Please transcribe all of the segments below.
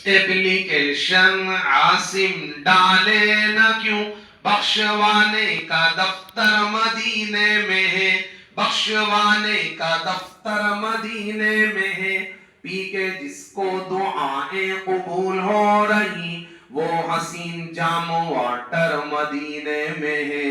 Application Asim डाले न क्यों, बख्शवाने का दफ्तर मदीने में है, बख्शवाने का दफ्तर मदीने में है। पी के जिसको दुआएं कबूल हो रही, वो हसीन जाम वाटर मदीने में है।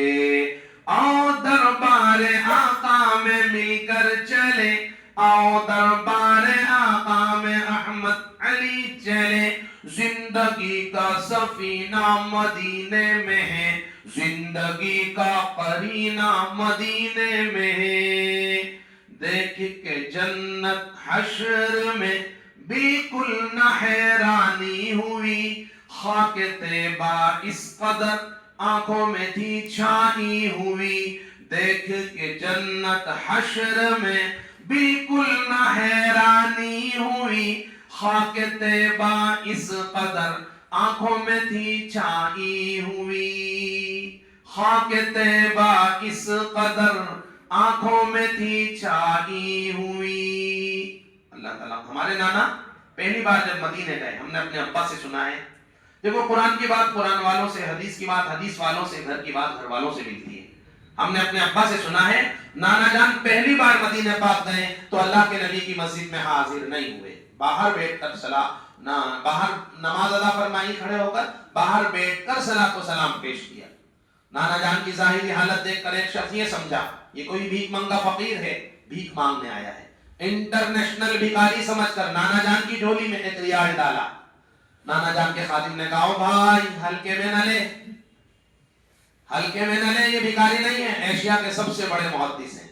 आओ दरबार आका में मिलकर चले, आओ दरबार आका में अहमद अली चले। जिंदगी का सफीना मदीने में है, जिंदगी का करीना मदीने में है। देख के जन्नत हश्र में बिल्कुल न हैरानी हुई, खाक तैबा इस कदर आंखों में थी छाई हुई। देख के जन्नत हश्र में बिल्कुल न हैरानी हुई, खाक तैबा इस कदर आंखों में थी छाई हुई। खाक तैबा इस कदर आंखों में थी छाई हुई। अल्लाह ताला, हमारे नाना पहली बार जब मदीने गए, हमने अपने अब्बा से सुना है, देखो कुरान की बात कुरान वालों से, हदीस की बात हदीस वालों से, घर की बात घर वालों से मिलती है। हमने अपने अब्बा से सुना है, नाना जान पहली बार मदीने पाक गए तो अल्लाह के नबी की मस्जिद में हाजिर नहीं हुए, बाहर बैठकर बाहर नमाज अदा फरमाई, खड़े होकर बाहर बैठकर सलात व सलाम पेश किया। नाना जान की जाहिरी हालत देखकर एक शख्स ये समझा ये कोई भीख मंगा फकीर है, भीख मांगने आया है। इंटरनेशनल भिखारी समझकर नाना जान की झोली में एक रियाल डाला। नाना जान के खादिम ने कहा, भाई हल्के में न ले, हल्के में न ले, ये भिखारी नहीं है, एशिया के सबसे बड़े मुहद्दिस हैं।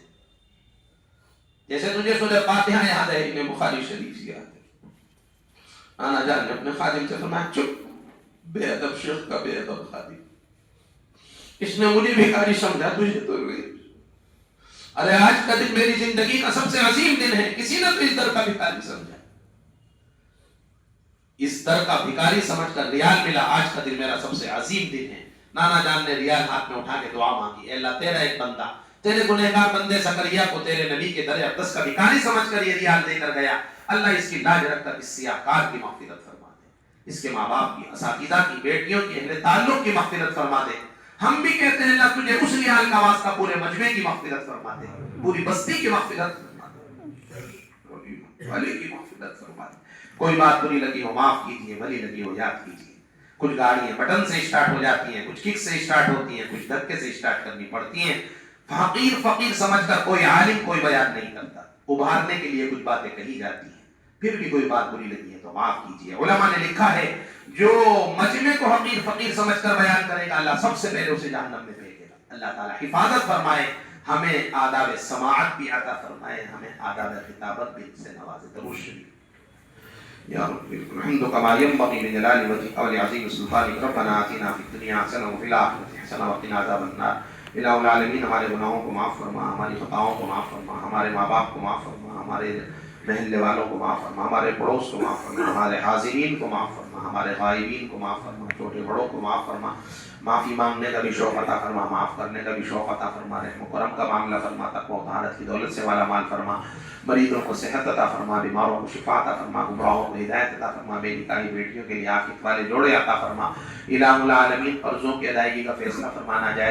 जैसे तुझे सूरह फातिहा याद है, इन्हें बुखारी शरीफ याद है। नाना जान ने अपने खादिम से फरमाया, चुप, बेअदब शेख का बेअदब खादिम, इसने मुझे भिखारी समझा, तुझे तो अरे आज का दिन मेरी जिंदगी का सबसे अजीम दिन है, किसी ने तो इस दर का भिखारी समझा, इस दर का भिखारी समझकर रियाल मिला, आज का दिन मेरा सबसे अजीम दिन है। नाना जान ने रियाल हाथ में उठा के दुआ मांगी, अल्लाह तेरा एक बंदा तेरे गुनहगार बंदे सकरिया को तेरे नबी के दर अक़दस का भिखारी समझकर ये रियाल देकर गया, अल्लाह इसकी लाज रखकर इस सियाकार की मग़फ़िरत फरमा दे, इसके माँ बाप की, असातिज़ा की, बेटियों की, अहले ताल्लुक़ की मग़फ़िरत फरमा दे। हम भी कहते हैं अल्लाह तुझे उस रियाल का वास्ता पूरे मजमे की मग़फ़िरत फरमा दे, पूरी बस्ती की मग़फ़िरत फरमा दे, वाले की मग़फ़िरत फरमा दे। कोई बात बुरी लगी हो माफ कीजिए, भली लगी हो याद कीजिए। कुछ गाड़ियां बटन से स्टार्ट हो जाती हैं, कुछ किक से स्टार्ट होती हैं, कुछ धक्के से स्टार्ट करनी पड़ती हैं। फकीर फकीर समझकर कोई आलिम कोई बयान नहीं करता, उभारने के लिए कुछ बातें कही जाती हैं। फिर भी कोई बात बुरी लगी है तो माफ कीजिए। उलमा ने लिखा है, जो मजमे को हकीर फकीर समझकर बयान करेगा, अल्लाह सबसे पहले उसे जहन्नम में फेंकेगा। अल्लाह ताला हिफाजत फरमाए, हमें आदाब समाअत भी अता फरमाए, हमें आदाब खिताबत भी से नवाजे। दरूद शरीफ। या रब्बिल कमा यंबगी लिजलाली वजहिक व लिअज़ीम सुल्तानिक, रब्बना आतिना फिद दुनिया हसनह व फिल आखिरति हसनह व क़िना अज़ाबन नार। इलाहुल आलमीन, हमारे गुनाहों को माफ़ फरमा, हमारी खताओं को माफ़ फरमा, हमारे माँ बाप को माफ़ फरमा, हमारे महल्ले वालों को माफ़ फरमा, हमारे पड़ोस को माफ़ फरमा, हमारे हाज़िरीन को माफ़ फरमा, हमारे गायबीन को माफ़ फरमा, छोटे बड़ों को माफ़ फरमा। माफ़ी मांगने का भी शौक़ अता फरमा, माफ़ करने का भी शौक़ अता फरमा, रहम करम का मामला फरमा, तक़वा व तहारत की दौलत से वाला माल फरमा। मरीजों को सेहत अता फरमा, बीमारों को शिफा अता फरमा, गुमराहों को हिदायत अता फरमा, बेनिकाही बेटियों के लिए आफियत वाले जोड़े अता फरमा। इलाहुल आलमीन, कर्ज़ों की अदायगी का फैसला फरमाना जाए।